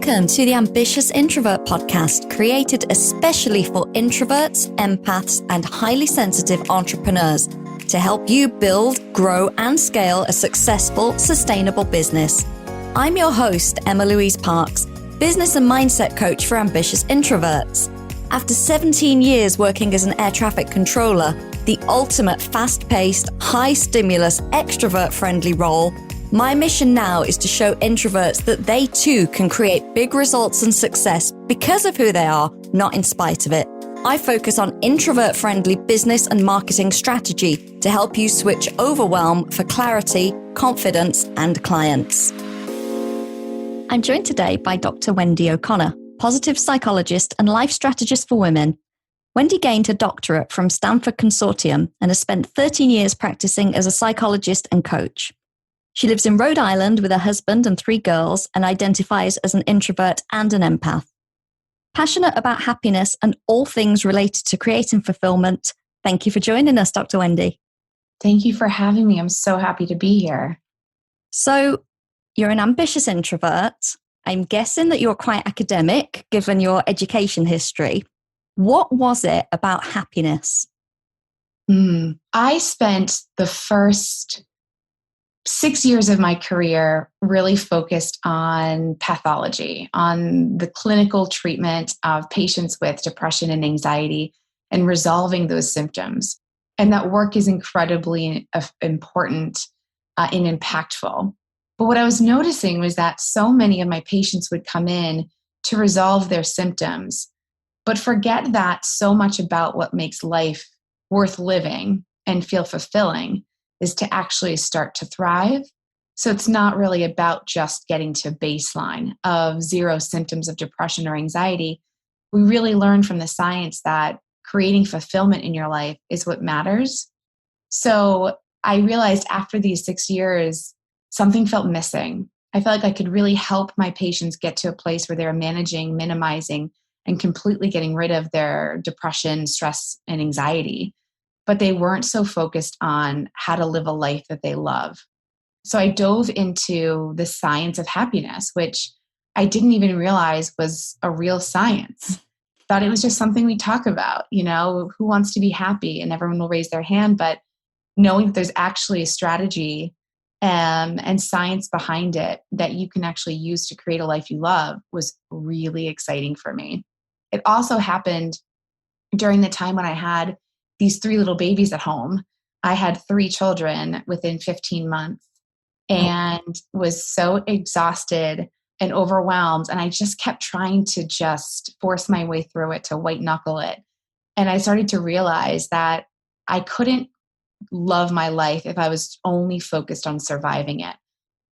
Welcome to the Ambitious Introvert podcast, created especially for introverts, empaths, and highly sensitive entrepreneurs to help you build, grow, and scale a successful, sustainable business. I'm your host, Emma-Louise Parks, business and mindset coach for ambitious introverts. After 17 years working as an air traffic controller, the ultimate fast-paced, high-stimulus, extrovert-friendly role, my mission now is to show introverts that they too can create big results and success because of who they are, not in spite of it. I focus on introvert-friendly business and marketing strategy to help you switch overwhelm for clarity, confidence, and clients. I'm joined today by Dr. Wendy O'Connor, positive psychologist and life strategist for women. Wendy gained her doctorate from Stanford Consortium and has spent 13 years practicing as a psychologist and coach. She lives in Rhode Island with her husband and 3 girls and identifies as an introvert and an empath. Passionate about happiness and all things related to creating fulfillment. Thank you for joining us, Dr. Wendy. Thank you for having me. I'm so happy to be here. So, you're an ambitious introvert. I'm guessing that you're quite academic, given your education history. What was it about happiness? I spent the first 6 years of my career really focused on pathology, on the clinical treatment of patients with depression and anxiety and resolving those symptoms. And that work is incredibly important and impactful. But what I was noticing was that so many of my patients would come in to resolve their symptoms, but forget that so much about what makes life worth living and feel fulfilling is to actually start to thrive. So it's not really about just getting to baseline of 0 symptoms of depression or anxiety. We really learned from the science that creating fulfillment in your life is what matters. So I realized after these 6 years, something felt missing. I felt like I could really help my patients get to a place where they're managing, minimizing, and completely getting rid of their depression, stress, and anxiety. But they weren't so focused on how to live a life that they love. So I dove into the science of happiness, which I didn't even realize was a real science. Thought it was just something we talk about, who wants to be happy? And everyone will raise their hand. But knowing that there's actually a strategy and science behind it that you can actually use to create a life you love was really exciting for me. It also happened during the time when I had these 3 little babies at home. I had 3 children within 15 months and was so exhausted and overwhelmed. And I just kept trying to just force my way through it, to white knuckle it. And I started to realize that I couldn't love my life if I was only focused on surviving it.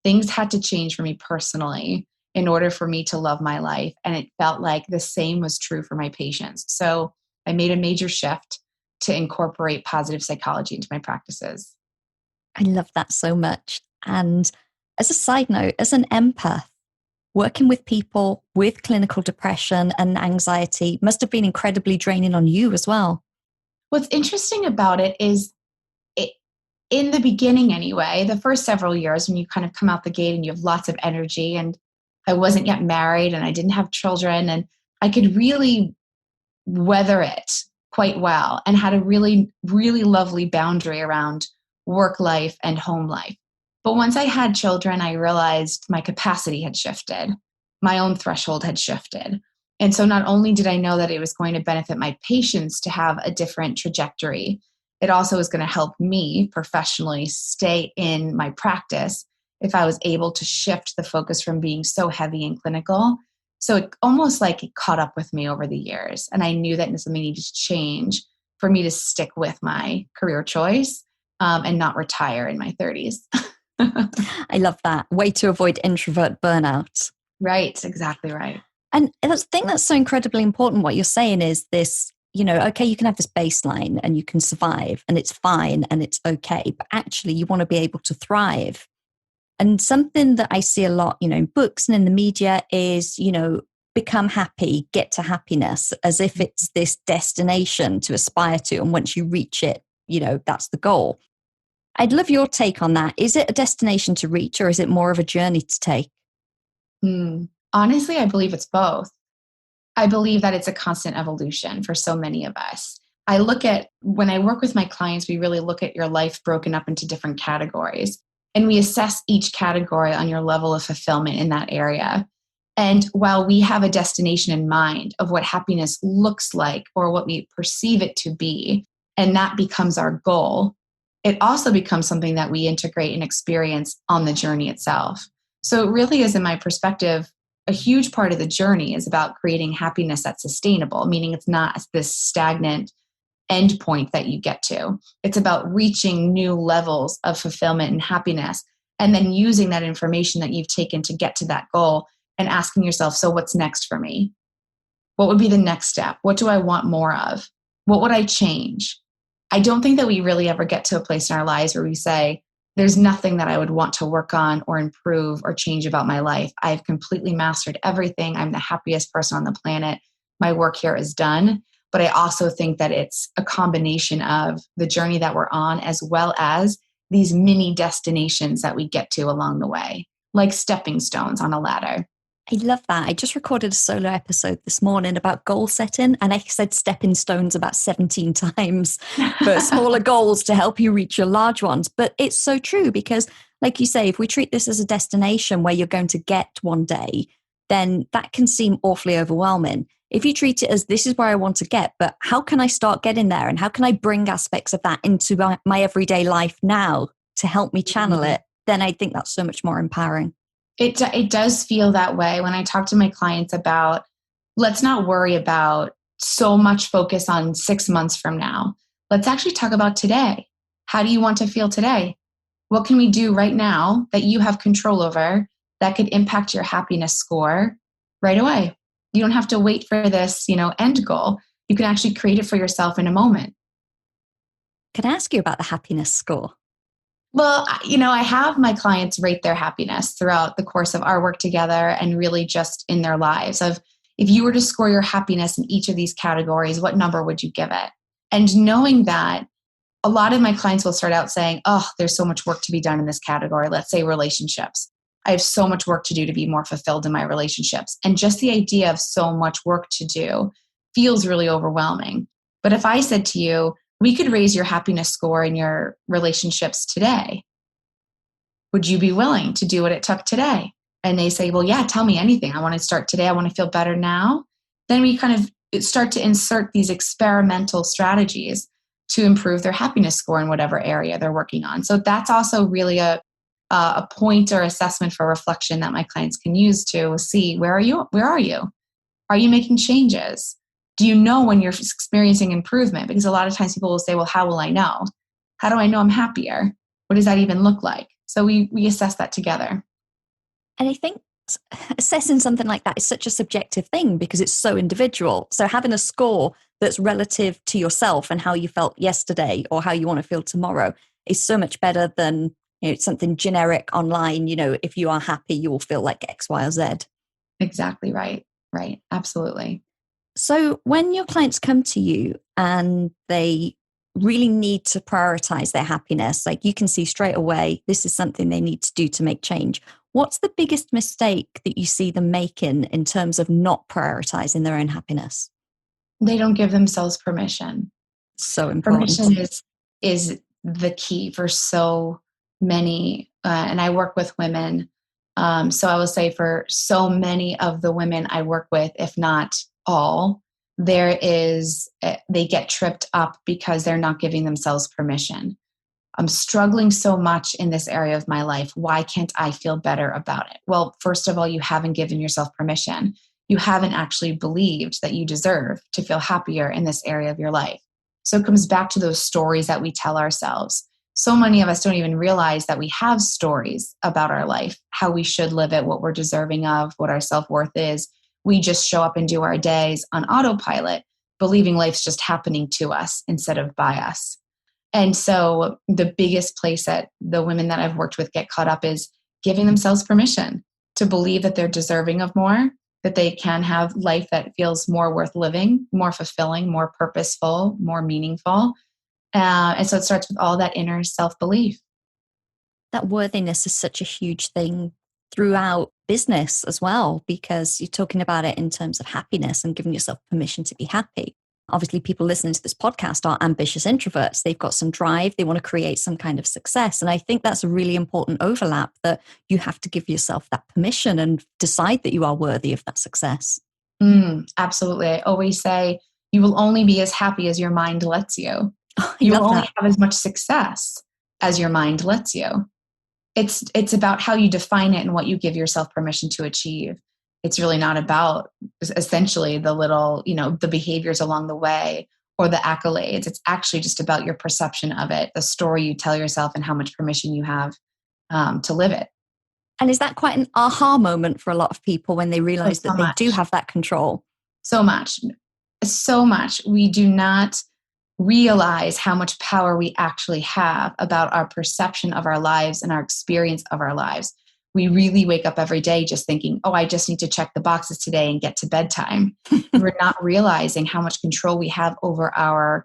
Things had to change for me personally in order for me to love my life. And it felt like the same was true for my patients. So I made a major shift to incorporate positive psychology into my practices. I love that so much. And as a side note, as an empath, working with people with clinical depression and anxiety must have been incredibly draining on you as well. What's interesting about it is, in the beginning anyway, the first several years when you kind of come out the gate and you have lots of energy, and I wasn't yet married and I didn't have children, and I could really weather it quite well and had a really, really lovely boundary around work life and home life. But once I had children, I realized my capacity had shifted. My own threshold had shifted. And so not only did I know that it was going to benefit my patients to have a different trajectory, it also was going to help me professionally stay in my practice if I was able to shift the focus from being so heavy and clinical. So it almost like it caught up with me over the years. And I knew that something needed to change for me to stick with my career choice and not retire in my 30s. I love that. Way to avoid introvert burnout. Right. Exactly right. And I think that's so incredibly important. What you're saying is this, okay, you can have this baseline and you can survive and it's fine and it's okay. But actually you want to be able to thrive. And something that I see a lot, in books and in the media is, become happy, get to happiness, as if it's this destination to aspire to. And once you reach it, that's the goal. I'd love your take on that. Is it a destination to reach or is it more of a journey to take? Honestly, I believe it's both. I believe that it's a constant evolution for so many of us. I look at when I work with my clients, we really look at your life broken up into different categories. And we assess each category on your level of fulfillment in that area. And while we have a destination in mind of what happiness looks like or what we perceive it to be, and that becomes our goal, it also becomes something that we integrate and experience on the journey itself. So it really is, in my perspective, a huge part of the journey is about creating happiness that's sustainable, meaning it's not this stagnant end point that you get to. It's about reaching new levels of fulfillment and happiness, and then using that information that you've taken to get to that goal and asking yourself, so what's next for me? What would be the next step? What do I want more of? What would I change? I don't think that we really ever get to a place in our lives where we say, there's nothing that I would want to work on or improve or change about my life. I've completely mastered everything. I'm the happiest person on the planet. My work here is done. But I also think that it's a combination of the journey that we're on, as well as these mini destinations that we get to along the way, like stepping stones on a ladder. I love that. I just recorded a solo episode this morning about goal setting, and I said stepping stones about 17 times for smaller goals to help you reach your large ones. But it's so true because, like you say, if we treat this as a destination where you're going to get one day, then that can seem awfully overwhelming. If you treat it as this is where I want to get, but how can I start getting there? And how can I bring aspects of that into my everyday life now to help me channel it? Then I think that's so much more empowering. It does feel that way when I talk to my clients about, let's not worry about so much focus on 6 months from now. Let's actually talk about today. How do you want to feel today? What can we do right now that you have control over that could impact your happiness score right away? You don't have to wait for this, end goal. You can actually create it for yourself in a moment. Can I ask you about the happiness score? Well, I have my clients rate their happiness throughout the course of our work together and really just in their lives of, if you were to score your happiness in each of these categories, what number would you give it? And knowing that, a lot of my clients will start out saying, oh, there's so much work to be done in this category. Let's say relationships. I have so much work to do to be more fulfilled in my relationships. And just the idea of so much work to do feels really overwhelming. But if I said to you, we could raise your happiness score in your relationships today, would you be willing to do what it took today? And they say, well, yeah, tell me anything. I want to start today. I want to feel better now. Then we kind of start to insert these experimental strategies to improve their happiness score in whatever area they're working on. So that's also really a point or assessment for reflection that my clients can use to see, where are you? Are you making changes? Do you know when you're experiencing improvement? Because a lot of times people will say, well, how will I know? How do I know I'm happier? What does that even look like? So we assess that together. And I think assessing something like that is such a subjective thing because it's so individual. So having a score that's relative to yourself and how you felt yesterday or how you want to feel tomorrow is so much better than something generic online. If you are happy, you will feel like X, Y, or Z. Exactly right. Right. Absolutely. So when your clients come to you and they really need to prioritize their happiness, like you can see straight away, this is something they need to do to make change. What's the biggest mistake that you see them making in terms of not prioritizing their own happiness? They don't give themselves permission. So important. Permission is the key for so many. And I work with women. So I will say for so many of the women I work with, if not all, they get tripped up because they're not giving themselves permission. I'm struggling so much in this area of my life. Why can't I feel better about it? Well, first of all, you haven't given yourself permission. You haven't actually believed that you deserve to feel happier in this area of your life. So it comes back to those stories that we tell ourselves. So many of us don't even realize that we have stories about our life, how we should live it, what we're deserving of, what our self-worth is. We just show up and do our days on autopilot, believing life's just happening to us instead of by us. And so the biggest place that the women that I've worked with get caught up is giving themselves permission to believe that they're deserving of more, that they can have life that feels more worth living, more fulfilling, more purposeful, more meaningful. And so it starts with all that inner self-belief. That worthiness is such a huge thing throughout business as well, because you're talking about it in terms of happiness and giving yourself permission to be happy. Obviously, people listening to this podcast are ambitious introverts. They've got some drive. They want to create some kind of success. And I think that's a really important overlap, that you have to give yourself that permission and decide that you are worthy of that success. Absolutely. I always say you will only be as happy as your mind lets you. You will only have as much success as your mind lets you. It's about how you define it and what you give yourself permission to achieve. It's really not about essentially the little, the behaviors along the way or the accolades. It's actually just about your perception of it, the story you tell yourself, and how much permission you have to live it. And is that quite an aha moment for a lot of people when they realize that they do have that control? So much. We do not realize how much power we actually have about our perception of our lives and our experience of our lives. We really wake up every day just thinking, I just need to check the boxes today and get to bedtime. We're not realizing how much control we have over our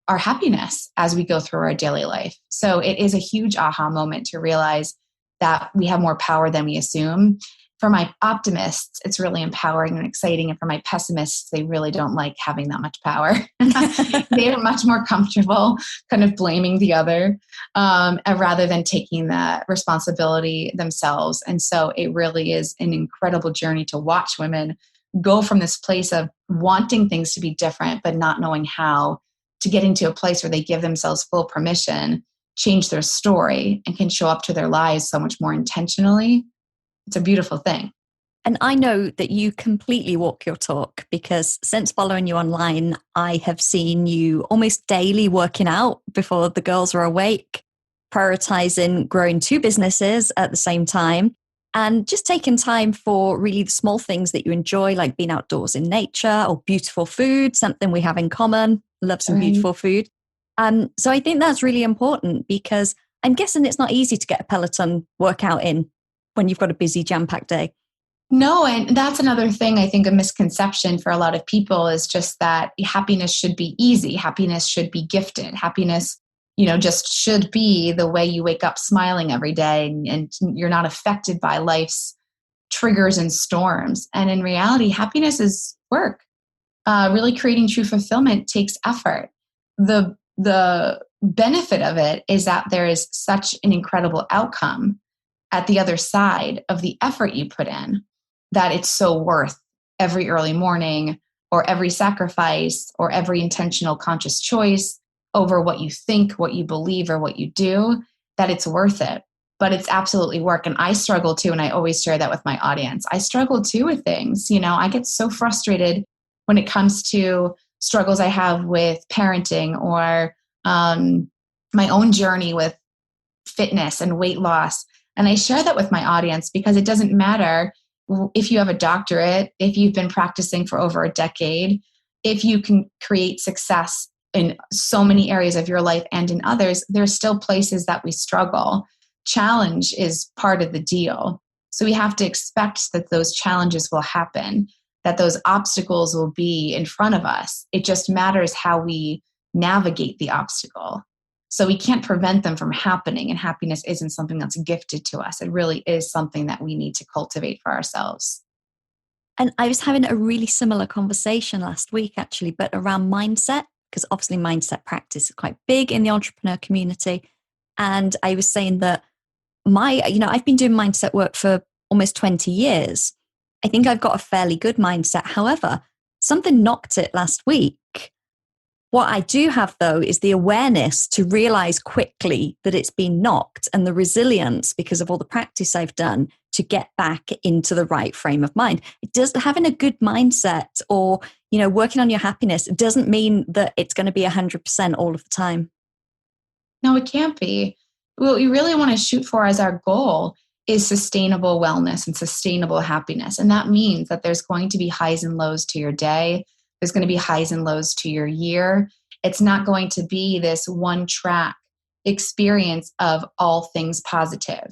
happiness as we go through our daily life. So it is a huge aha moment to realize that we have more power than we assume. For my optimists, it's really empowering and exciting. And for my pessimists, they really don't like having that much power. They are much more comfortable kind of blaming the other rather than taking that responsibility themselves. And so it really is an incredible journey to watch women go from this place of wanting things to be different, but not knowing how, to get into a place where they give themselves full permission, change their story, and can show up to their lives so much more intentionally. It's a beautiful thing. And I know that you completely walk your talk, because since following you online, I have seen you almost daily working out before the girls are awake, prioritizing growing 2 businesses at the same time, and just taking time for really the small things that you enjoy, like being outdoors in nature or beautiful food, something we have in common. Love some beautiful food. So I think that's really important, because I'm guessing it's not easy to get a Peloton workout in when you've got a busy jam-packed day. No, and that's another thing, I think, a misconception for a lot of people is just that happiness should be easy. Happiness should be gifted. Happiness, just should be the way you wake up smiling every day, and you're not affected by life's triggers and storms. And in reality, happiness is work. Really creating true fulfillment takes effort. The benefit of it is that there is such an incredible outcome at the other side of the effort you put in, that it's so worth every early morning or every sacrifice or every intentional conscious choice over what you think, what you believe, or what you do, that it's worth it. But it's absolutely work. And I struggle too. And I always share that with my audience. I struggle too with things. I get so frustrated when it comes to struggles I have with parenting or my own journey with fitness and weight loss. And I share that with my audience because it doesn't matter if you have a doctorate, if you've been practicing for over a decade, if you can create success in so many areas of your life and in others, there's still places that we struggle. Challenge is part of the deal. So we have to expect that those challenges will happen, that those obstacles will be in front of us. It just matters how we navigate the obstacle. So we can't prevent them from happening, and happiness isn't something that's gifted to us. It really is something that we need to cultivate for ourselves. And I was having a really similar conversation last week, actually, but around mindset, because obviously mindset practice is quite big in the entrepreneur community. And I was saying that I've been doing mindset work for almost 20 years. I think I've got a fairly good mindset. However, something knocked it last week. What I do have, though, is the awareness to realize quickly that it's been knocked, and the resilience, because of all the practice I've done, to get back into the right frame of mind. It does, having a good mindset or, working on your happiness, it doesn't mean that it's going to be 100% all of the time. No, it can't be. What we really want to shoot for as our goal is sustainable wellness and sustainable happiness. And that means that there's going to be highs and lows to your day. There's going to be highs and lows to your year. It's not going to be this one track experience of all things positive.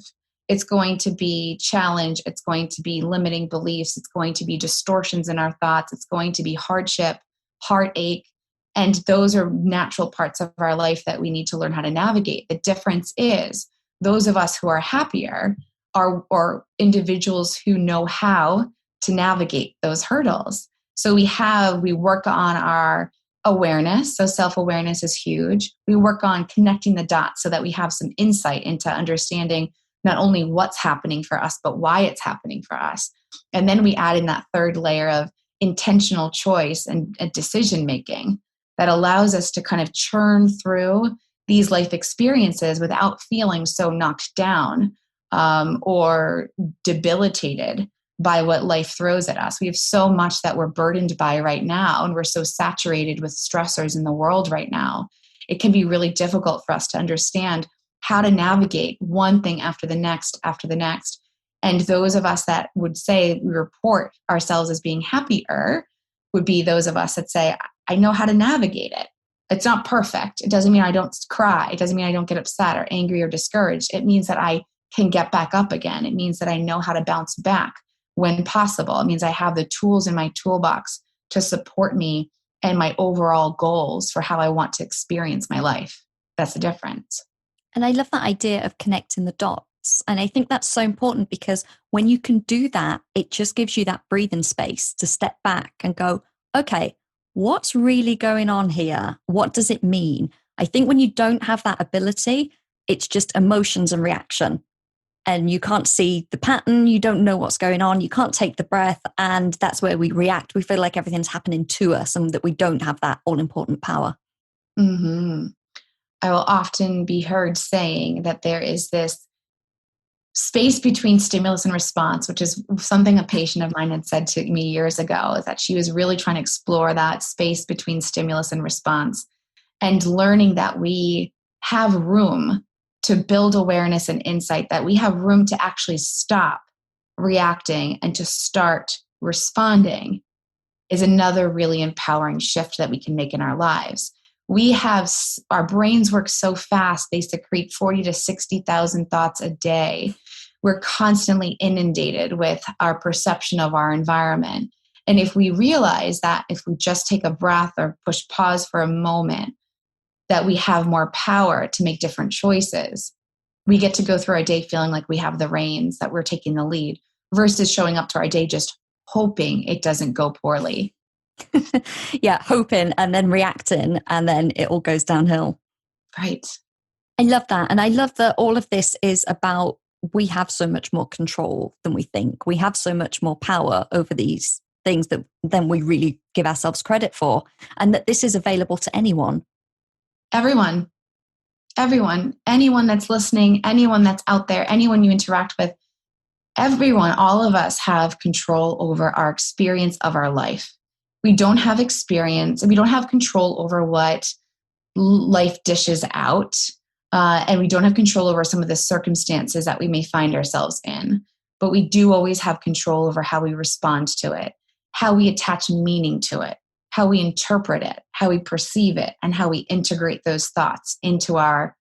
It's going to be challenge. It's going to be limiting beliefs. It's going to be distortions in our thoughts. It's going to be hardship, heartache. And those are natural parts of our life that we need to learn how to navigate. The difference is those of us who are happier or individuals who know how to navigate those hurdles. So we work on our awareness. So self-awareness is huge. We work on connecting the dots so that we have some insight into understanding not only what's happening for us, but why it's happening for us. And then we add in that third layer of intentional choice and decision making that allows us to kind of churn through these life experiences without feeling so knocked down or debilitated by what life throws at us. We have so much that we're burdened by right now, and we're so saturated with stressors in the world right now. It can be really difficult for us to understand how to navigate one thing after the next, after the next. And those of us that would say we report ourselves as being happier would be those of us that say, I know how to navigate it. It's not perfect. It doesn't mean I don't cry. It doesn't mean I don't get upset or angry or discouraged. It means that I can get back up again. It means that I know how to bounce back when possible. It means I have the tools in my toolbox to support me and my overall goals for how I want to experience my life. That's the difference. And I love that idea of connecting the dots. And I think that's so important because when you can do that, it just gives you that breathing space to step back and go, okay, what's really going on here? What does it mean? I think when you don't have that ability, it's just emotions and reaction. And you can't see the pattern. You don't know what's going on. You can't take the breath. And that's where we react. We feel like everything's happening to us and that we don't have that all-important power. Mm-hmm. I will often be heard saying that there is this space between stimulus and response, which is something a patient of mine had said to me years ago, is that she was really trying to explore that space between stimulus and response and learning that we have room to build awareness and insight, that we have room to actually stop reacting and to start responding is another really empowering shift that we can make in our lives. Our brains work so fast, they secrete 40 to 60,000 thoughts a day. We're constantly inundated with our perception of our environment. And if we realize that if we just take a breath or push pause for a moment, that we have more power to make different choices, we get to go through our day feeling like we have the reins, that we're taking the lead, versus showing up to our day just hoping it doesn't go poorly. Yeah, hoping and then reacting, and then it all goes downhill. Right. I love that. And I love that all of this is about we have so much more control than we think. We have so much more power over these things than we really give ourselves credit for. And that this is available to anyone. Everyone, anyone that's listening, anyone that's out there, anyone you interact with, everyone, all of us have control over our experience of our life. We don't have experience and we don't have control over what life dishes out. And we don't have control over some of the circumstances that we may find ourselves in. But we do always have control over how we respond to it, how we attach meaning to it, how we interpret it, how we perceive it, and how we integrate those thoughts into our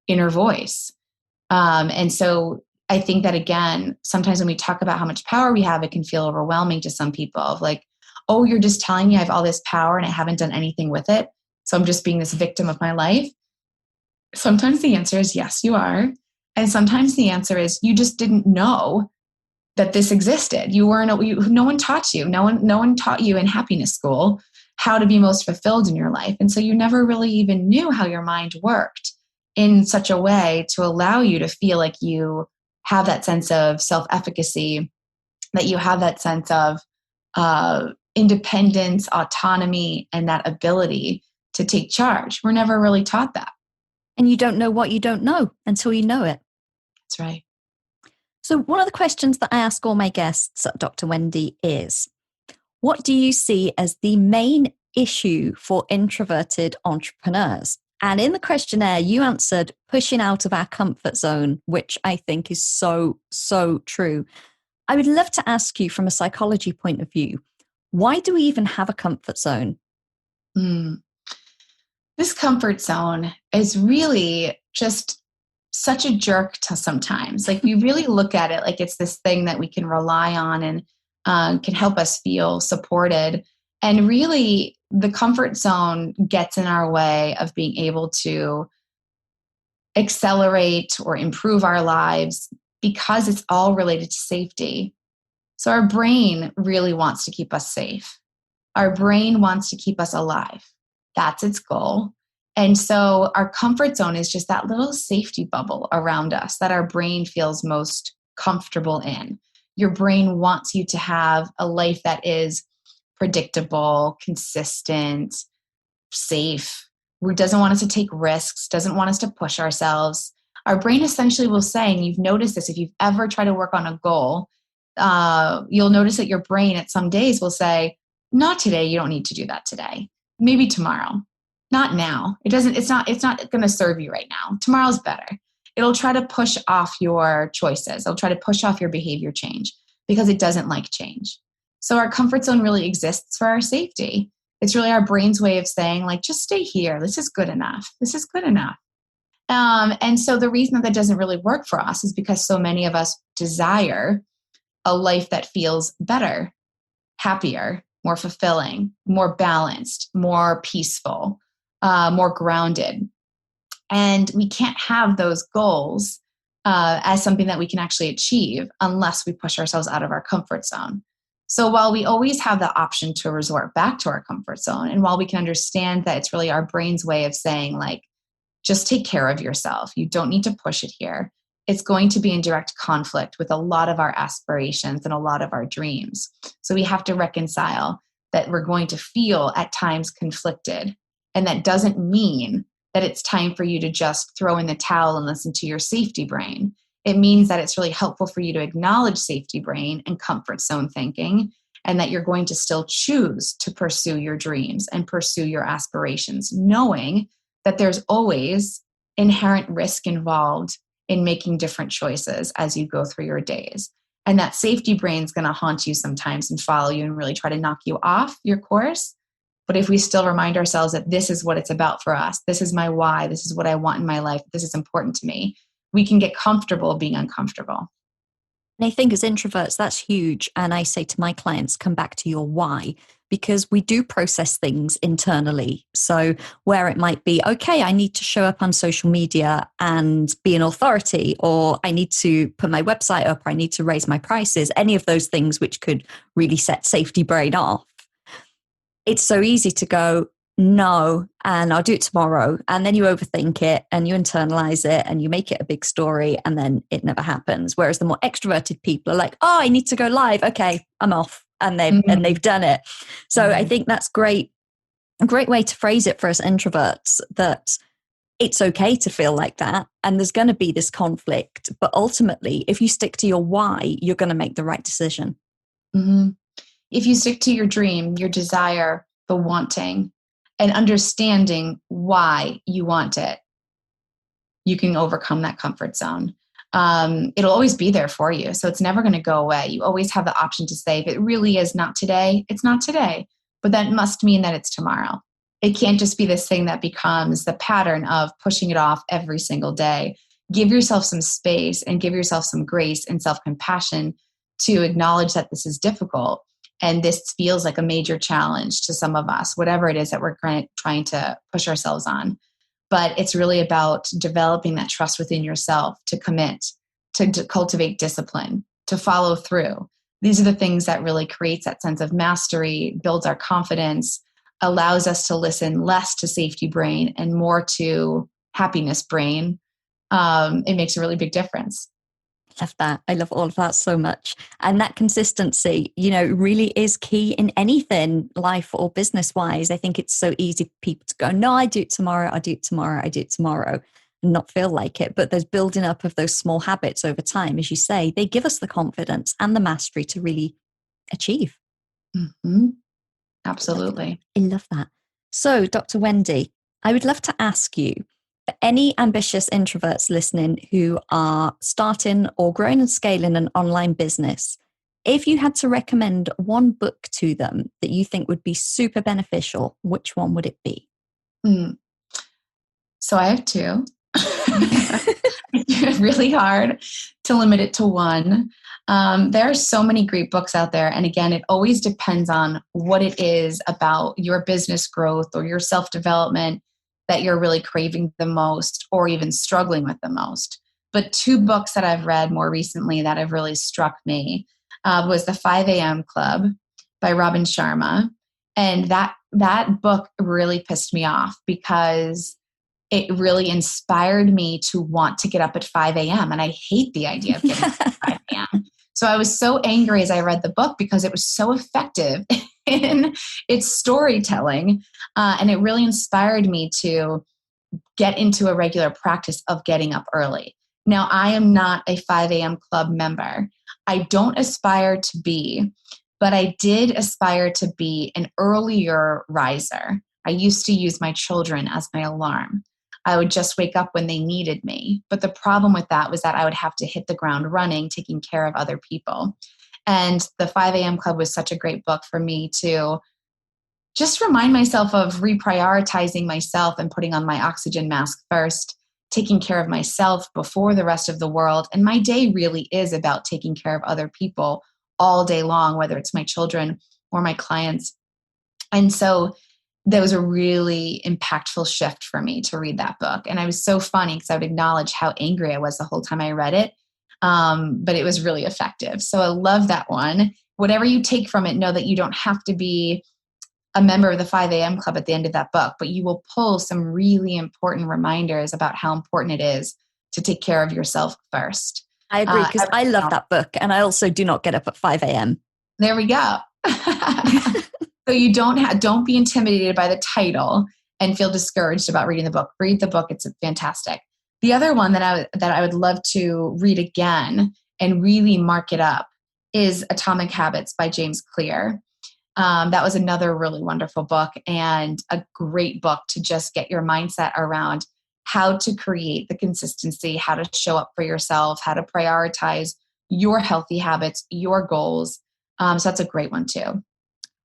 inner voice. And so I think that, again, sometimes when we talk about how much power we have, it can feel overwhelming to some people of like, oh, you're just telling me I have all this power and I haven't done anything with it. So I'm just being this victim of my life. Sometimes the answer is yes, you are. And sometimes the answer is you just didn't know that this existed. No one taught you. No one taught you in happiness school how to be most fulfilled in your life. And so you never really even knew how your mind worked in such a way to allow you to feel like you have that sense of self-efficacy, that you have that sense of independence, autonomy, and that ability to take charge. We're never really taught that. And you don't know what you don't know until you know it. That's right. So one of the questions that I ask all my guests, Dr. Wendy, is, what do you see as the main issue for introverted entrepreneurs? And in the questionnaire, you answered pushing out of our comfort zone, which I think is so, so true. I would love to ask you from a psychology point of view, why do we even have a comfort zone? This comfort zone is really just such a jerk to sometimes. Like we really look at it like it's this thing that we can rely on and can help us feel supported. And really the comfort zone gets in our way of being able to accelerate or improve our lives because it's all related to safety. So our brain really wants to keep us safe. Our brain wants to keep us alive. That's its goal. And so our comfort zone is just that little safety bubble around us that our brain feels most comfortable in. Your brain wants you to have a life that is predictable, consistent, safe, doesn't want us to take risks, doesn't want us to push ourselves. Our brain essentially will say, and you've noticed this, if you've ever tried to work on a goal, you'll notice that your brain at some days will say, not today, you don't need to do that today. Maybe tomorrow. Not now. It's not going to serve you right now. Tomorrow's better. It'll try to push off your choices. It'll try to push off your behavior change because it doesn't like change. So our comfort zone really exists for our safety. It's really our brain's way of saying, like, just stay here. This is good enough. This is good enough. And so the reason that doesn't really work for us is because so many of us desire a life that feels better, happier, more fulfilling, more balanced, more peaceful, more grounded. And we can't have those goals as something that we can actually achieve unless we push ourselves out of our comfort zone. So while we always have the option to resort back to our comfort zone, and while we can understand that it's really our brain's way of saying, like, just take care of yourself, you don't need to push it here, it's going to be in direct conflict with a lot of our aspirations and a lot of our dreams. So we have to reconcile that we're going to feel at times conflicted. And that doesn't mean that it's time for you to just throw in the towel and listen to your safety brain. It means that it's really helpful for you to acknowledge safety brain and comfort zone thinking, and that you're going to still choose to pursue your dreams and pursue your aspirations, knowing that there's always inherent risk involved in making different choices as you go through your days. And that safety brain is going to haunt you sometimes and follow you and really try to knock you off your course. But if we still remind ourselves that this is what it's about for us, this is my why, this is what I want in my life, this is important to me, we can get comfortable being uncomfortable. And I think as introverts, that's huge. And I say to my clients, come back to your why, because we do process things internally. So where it might be, okay, I need to show up on social media and be an authority, or I need to put my website up, or I need to raise my prices, any of those things which could really set safety brain off. It's so easy to go, no, and I'll do it tomorrow. And then you overthink it and you internalize it and you make it a big story, and then it never happens. Whereas the more extroverted people are like, oh, I need to go live. Okay, I'm off. And they've done it. So I think that's great. A great way to phrase it for us introverts, that it's okay to feel like that. And there's going to be this conflict. But ultimately, if you stick to your why, you're going to make the right decision. Mm-hmm. If you stick to your dream, your desire, the wanting, and understanding why you want it, you can overcome that comfort zone. It'll always be there for you. So it's never going to go away. You always have the option to say, if it really is not today, it's not today. But that must mean that it's tomorrow. It can't just be this thing that becomes the pattern of pushing it off every single day. Give yourself some space and give yourself some grace and self-compassion to acknowledge that this is difficult. And this feels like a major challenge to some of us, whatever it is that we're trying to push ourselves on. But it's really about developing that trust within yourself to commit, to cultivate discipline, to follow through. These are the things that really creates that sense of mastery, builds our confidence, allows us to listen less to safety brain and more to happiness brain. It makes a really big difference. Love that. I love all of that so much. And that consistency, really is key in anything, life or business wise. I think it's so easy for people to go, no, I do it tomorrow, I do it tomorrow, I do it tomorrow, and not feel like it. But there's building up of those small habits over time, as you say, they give us the confidence and the mastery to really achieve. Mm-hmm. Absolutely. I love that. So, Dr. Wendy, I would love to ask you, for any ambitious introverts listening who are starting or growing and scaling an online business, if you had to recommend one book to them that you think would be super beneficial, which one would it be? So I have two. It's really hard to limit it to one. There are so many great books out there. And again, it always depends on what it is about your business growth or your self-development that you're really craving the most or even struggling with the most. But two books that I've read more recently that have really struck me was The 5 a.m. Club by Robin Sharma. And that book really pissed me off because it really inspired me to want to get up at 5 a.m. And I hate the idea of getting up at 5 a.m. So I was so angry as I read the book because it was so effective in its storytelling. And it really inspired me to get into a regular practice of getting up early. Now, I am not a 5 a.m. club member. I don't aspire to be, but I did aspire to be an earlier riser. I used to use my children as my alarm. I would just wake up when they needed me. But the problem with that was that I would have to hit the ground running, taking care of other people. And the 5 a.m. Club was such a great book for me to just remind myself of reprioritizing myself and putting on my oxygen mask first, taking care of myself before the rest of the world. And my day really is about taking care of other people all day long, whether it's my children or my clients. And so that was a really impactful shift for me to read that book. And I was so funny because I would acknowledge how angry I was the whole time I read it. But it was really effective. So I love that one. Whatever you take from it, know that you don't have to be a member of the 5 a.m. Club at the end of that book, but you will pull some really important reminders about how important it is to take care of yourself first. I agree, because I love that book. And I also do not get up at 5 a.m. There we go. So you don't be intimidated by the title and feel discouraged about reading the book. Read the book. It's fantastic. The other one that I would love to read again and really mark it up is Atomic Habits by James Clear. That was another really wonderful book and a great book to just get your mindset around how to create the consistency, how to show up for yourself, how to prioritize your healthy habits, your goals. So that's a great one too.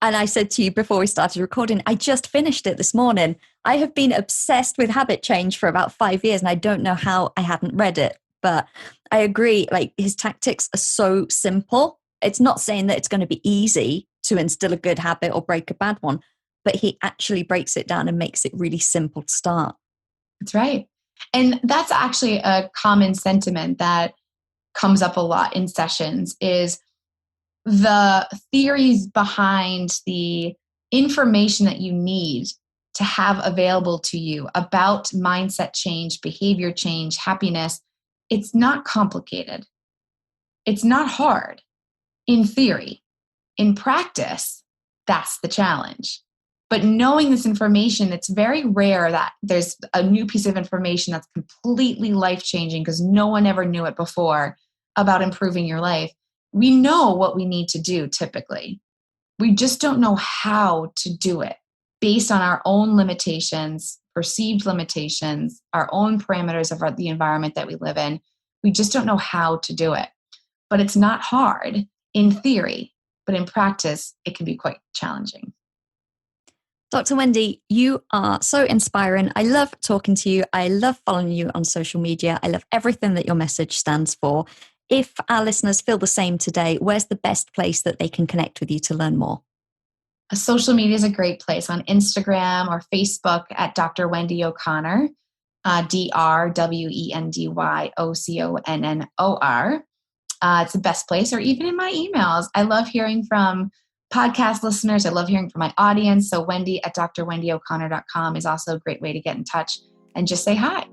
And I said to you before we started recording, I just finished it this morning. I have been obsessed with habit change for about 5 years, and I don't know how I hadn't read it. But I agree, like his tactics are so simple. It's not saying that it's going to be easy to instill a good habit or break a bad one, but he actually breaks it down and makes it really simple to start. That's right. And that's actually a common sentiment that comes up a lot in sessions is the theories behind the information that you need to have available to you about mindset change, behavior change, happiness. It's not complicated. It's not hard in theory. In practice, that's the challenge. But knowing this information, it's very rare that there's a new piece of information that's completely life-changing because no one ever knew it before about improving your life. We know what we need to do typically. We just don't know how to do it based on our own limitations, perceived limitations, our own parameters of the environment that we live in. We just don't know how to do it. But it's not hard in theory, but in practice, it can be quite challenging. Dr. Wendy, you are so inspiring. I love talking to you. I love following you on social media. I love everything that your message stands for. If our listeners feel the same today, where's the best place that they can connect with you to learn more? Social media is a great place. On Instagram or Facebook at Dr. Wendy O'Connor, DrWendyOconnor. It's the best place, or even in my emails. I love hearing from podcast listeners. I love hearing from my audience. So Wendy at drwendyo'connor.com is also a great way to get in touch and just say hi.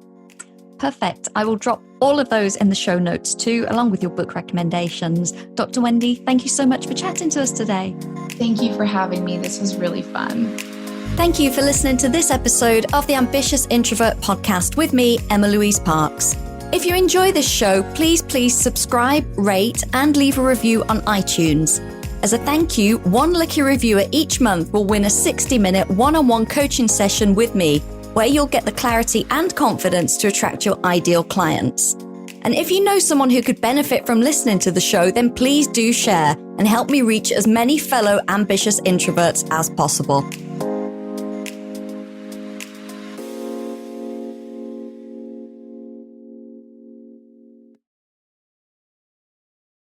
Perfect. I will drop all of those in the show notes too, along with your book recommendations. Dr. Wendy, thank you so much for chatting to us today. Thank you for having me. This was really fun. Thank you for listening to this episode of the Ambitious Introvert podcast with me, Emma-Louise Parks. If you enjoy this show, please subscribe, rate, and leave a review on iTunes. As a thank you, one lucky reviewer each month will win a 60-minute one-on-one coaching session with me, where you'll get the clarity and confidence to attract your ideal clients. And if you know someone who could benefit from listening to the show, then please do share and help me reach as many fellow ambitious introverts as possible.